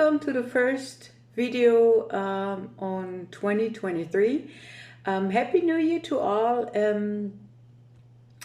welcome to the first video on 2023. Happy New Year to all.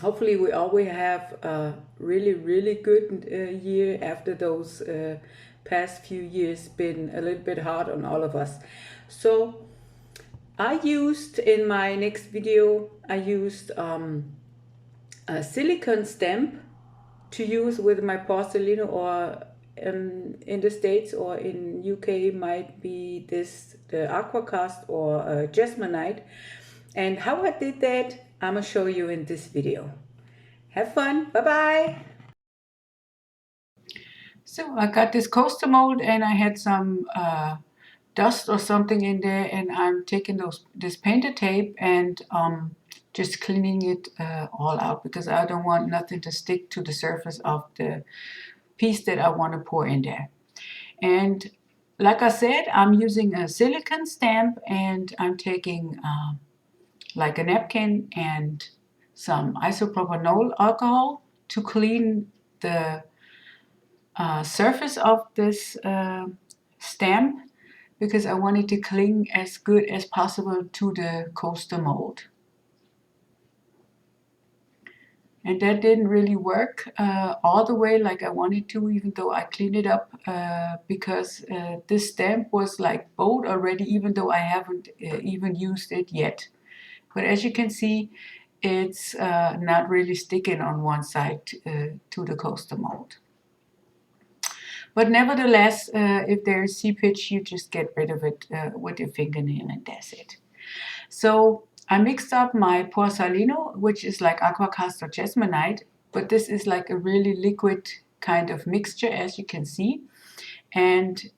Hopefully we all will have a really good year after those past few years been a little bit hard on all of us. So I used in my next video, I used a silicone stamp to use with my Porsalino, or in the States or in UK might be this the Aquacast or Jesmonite. And how I did that, I'm gonna show you in this video. Have fun, bye bye. So I got this coaster mold and I had some dust or something in there, and I'm taking this painter tape and just cleaning it all out, because I don't want nothing to stick to the surface of the piece that I want to pour in there. And like I said, I'm using a silicone stamp, and I'm taking like a napkin and some isopropanol alcohol to clean the surface of this stamp, because I want it to cling as good as possible to the coaster mold. And that didn't really work all the way like I wanted to, even though I cleaned it up, because this stamp was like bowed already, even though I haven't even used it yet. But as you can see, it's not really sticking on one side to the coaster mold. But nevertheless, if there's seepage, you just get rid of it with your fingernail, and that's it. So I mixed up my Porsalino, which is like Aquacast or Jesmonite, but this is like a really liquid kind of mixture, as you can see. And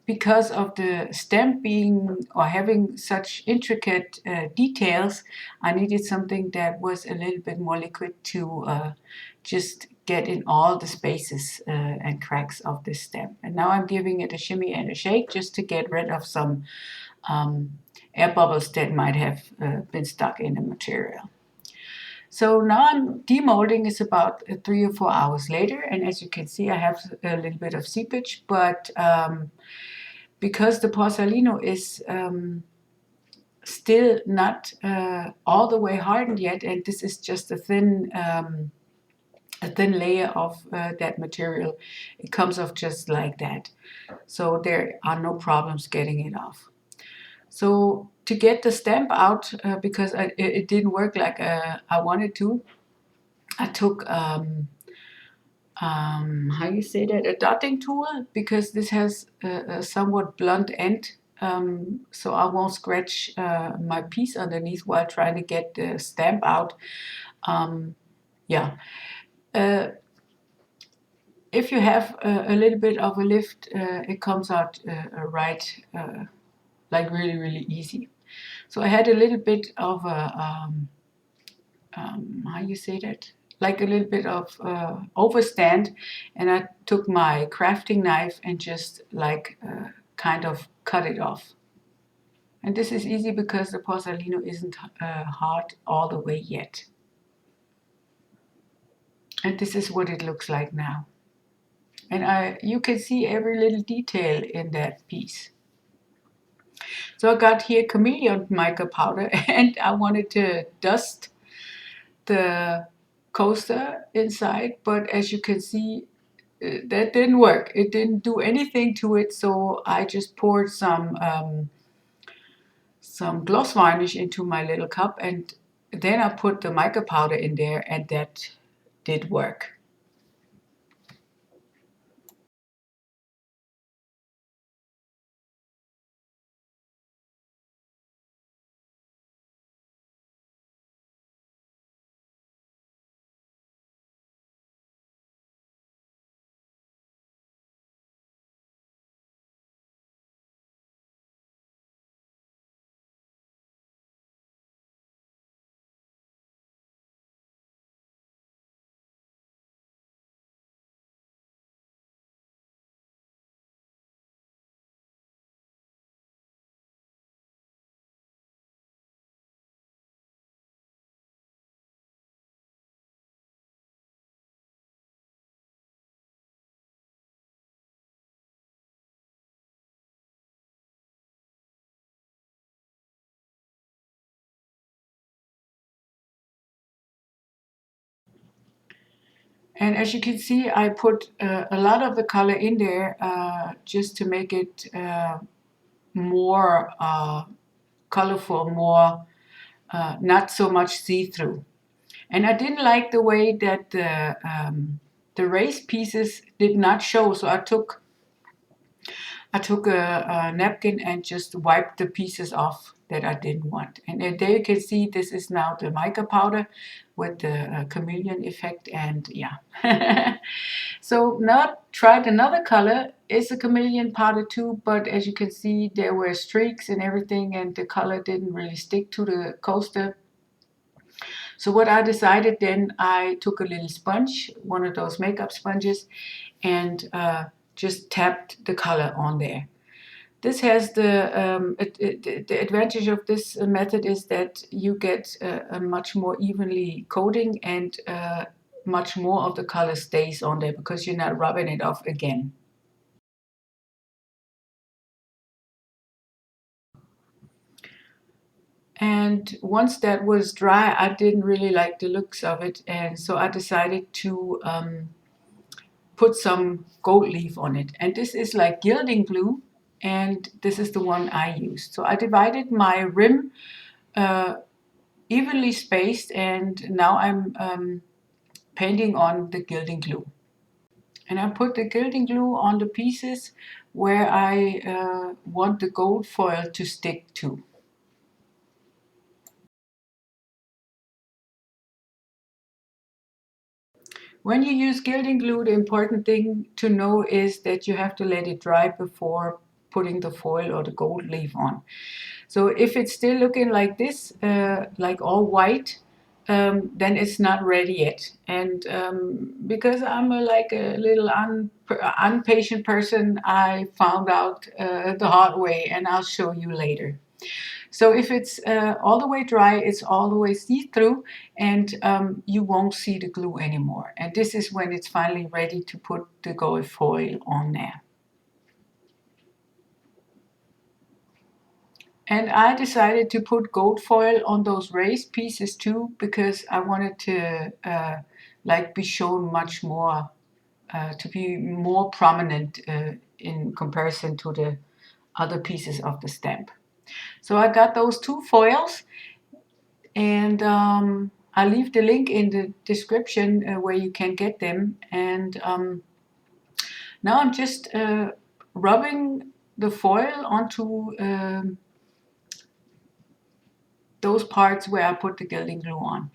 because of the stamp being or having such intricate details, I needed something that was a little bit more liquid to just get in all the spaces and cracks of this stamp. And now I'm giving it a shimmy and a shake just to get rid of some air bubbles that might have been stuck in the material. So now I'm demolding. It's about 3 or 4 hours later, and as you can see, I have a little bit of seepage, but because the Porsalino is still not all the way hardened yet, and this is just a thin layer of that material, it comes off just like that. So there are no problems getting it off. So to get the stamp out, because it didn't work like I wanted to, I took how you say that, a dotting tool, because this has a somewhat blunt end, so I won't scratch my piece underneath while trying to get the stamp out. Yeah. If you have a little bit of a lift, it comes out right, like really easy. So I had a little bit of a how you say that, like a little bit of overstand, and I took my crafting knife and just like kind of cut it off. And this is easy because the Porsalino isn't hard all the way yet. And this is what it looks like now. And you can see every little detail in that piece. So I got here Chameleon mica powder, and I wanted to dust the coaster inside, but as you can see, that didn't work. It didn't do anything to it, so I just poured some gloss varnish into my little cup, and then I put the mica powder in there, and that did work. And as you can see, I put a lot of the color in there just to make it more colorful, more not so much see-through. And I didn't like the way that the raised pieces did not show, so I took a napkin and just wiped the pieces off that I didn't want. And there you can see this is now the mica powder with the chameleon effect, and yeah. So now tried another color. It's a chameleon powder too, but as you can see there were streaks and everything, and the color didn't really stick to the coaster. So what I decided then, I took a little sponge, one of those makeup sponges, and just tapped the color on there. This has the advantage of this method is that you get a much more evenly coating, and much more of the color stays on there because you're not rubbing it off again. And once that was dry, I didn't really like the looks of it, and so I decided to put some Goldleave on it. And this is like Guildingglue, and this is the one I used. So I divided my rim evenly spaced, and now I'm painting on the Guildingglue. And I put the Guildingglue on the pieces where I want the gold foil to stick to. When you use Guildingglue, the important thing to know is that you have to let it dry before putting the foil or the gold leaf on. So if it's still looking like this, like all white, then it's not ready yet. And because I'm like a little impatient person, I found out the hard way, and I'll show you later. So if it's all the way dry, it's all the way see-through, and you won't see the glue anymore. And this is when it's finally ready to put the gold foil on there. And I decided to put gold foil on those raised pieces too, because I wanted to like be shown much more, to be more prominent in comparison to the other pieces of the stamp. So I got those two foils, and I'll leave the link in the description where you can get them. And now I'm just rubbing the foil onto those parts where I put the Guildingglue on.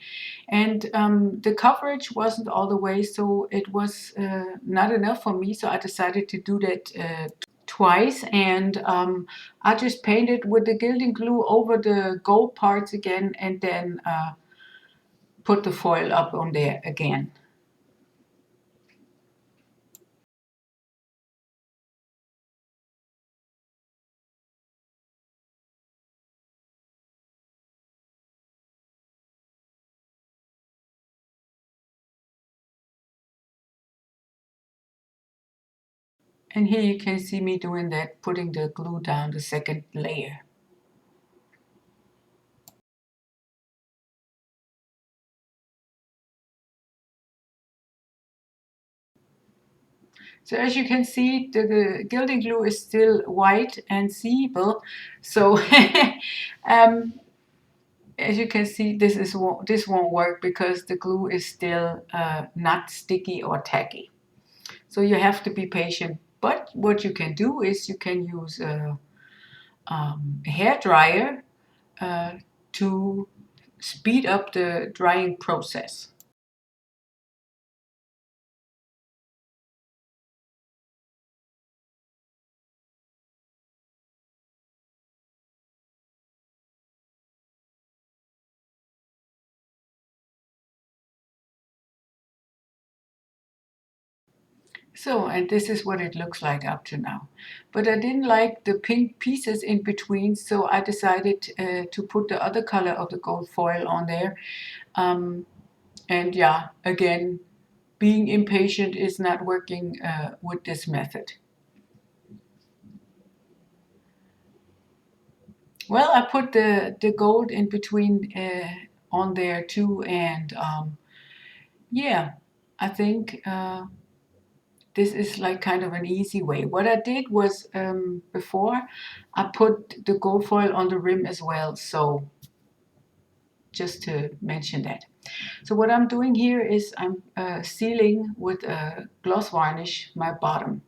And the coverage wasn't all the way, so it was not enough for me, so I decided to do that twice. And I just painted with the Guildingglue over the gold parts again, and then put the foil up on there again. And here you can see me doing that, putting the glue down the second layer. So as you can see, the Guildingglue is still white and seeable. So as you can see, this won't work because the glue is still not sticky or tacky. So you have to be patient. But what you can do is you can use a hair dryer to speed up the drying process. So, and this is what it looks like up to now. But I didn't like the pink pieces in between, so I decided to put the other color of the gold foil on there. And yeah, again, being impatient is not working with this method. Well, I put the gold in between on there too, and yeah. I think this is like kind of an easy way. What I did was before I put the gold foil on the rim as well, so just to mention that. So what I'm doing here is I'm sealing with a gloss varnish my bottom.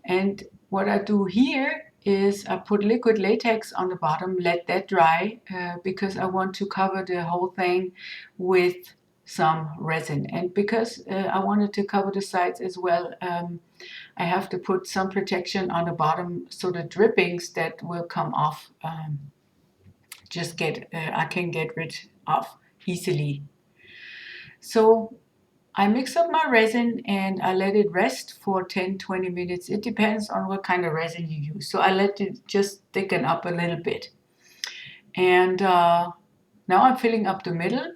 And what I do here is I put liquid latex on the bottom, let that dry because I want to cover the whole thing with some resin. And because I wanted to cover the sides as well, I have to put some protection on the bottom so the drippings that will come off I can get rid of easily. So I mix up my resin and I let it rest for 10-20 minutes. It depends on what kind of resin you use. So I let it just thicken up a little bit. And now I'm filling up the middle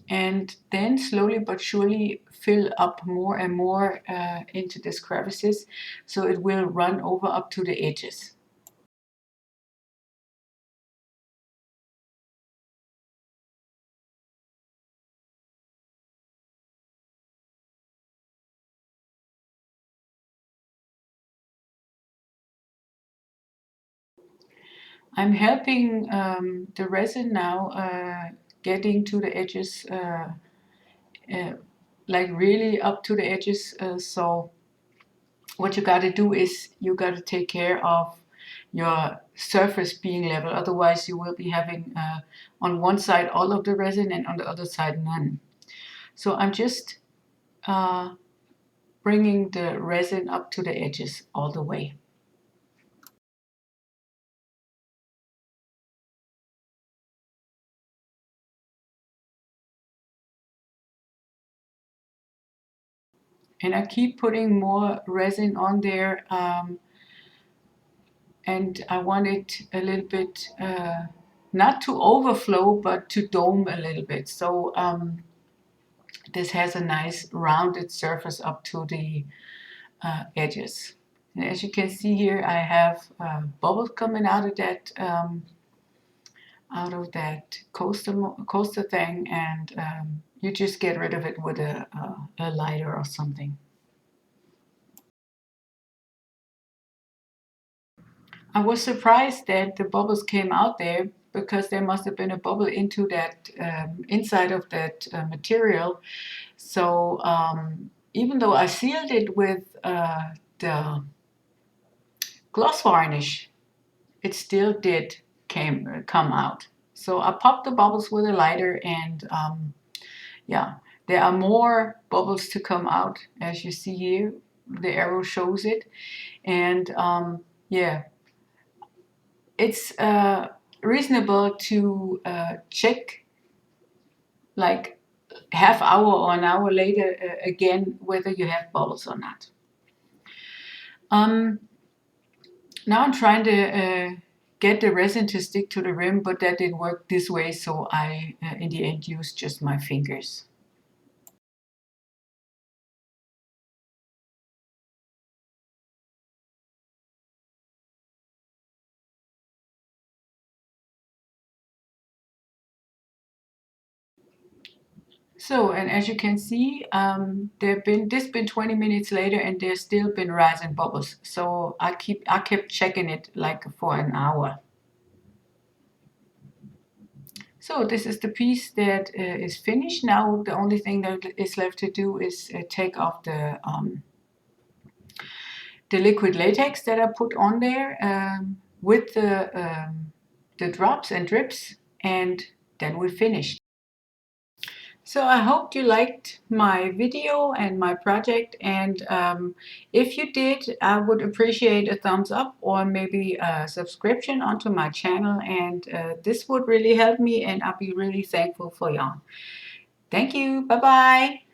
and then slowly but surely fill up more and more into these crevices so it will run over up to the edges. I'm helping the resin now getting to the edges, like really up to the edges. So what you got to do is you got to take care of your surface being level. Otherwise, you will be having on one side all of the resin and on the other side none. So I'm just bringing the resin up to the edges all the way. And I keep putting more resin on there, and I want it a little bit not to overflow but to dome a little bit. So this has a nice rounded surface up to the edges. And as you can see here, I have bubbles coming out of that coaster thing, and you just get rid of it with a lighter or something. I was surprised that the bubbles came out there because there must have been a bubble into that inside of that material. So even though I sealed it with the gloss varnish, it still did come out. So I popped the bubbles with a lighter, and yeah, there are more bubbles to come out, as you see here. The arrow shows it, and yeah, it's reasonable to check like half hour or an hour later again whether you have bubbles or not. Now I'm trying to get the resin to stick to the rim, but that didn't work this way, so I in the end used just my fingers. So, and as you can see, this been 20 minutes later, and there's still been rising bubbles. So I kept checking it like for an hour. So this is the piece that is finished. Now the only thing that is left to do is take off the liquid latex that I put on there with the drops and drips, and then we're finished. So I hope you liked my video and my project, and if you did, I would appreciate a thumbs up or maybe a subscription onto my channel, and this would really help me, and I'll be really thankful for y'all. Thank you. Bye bye.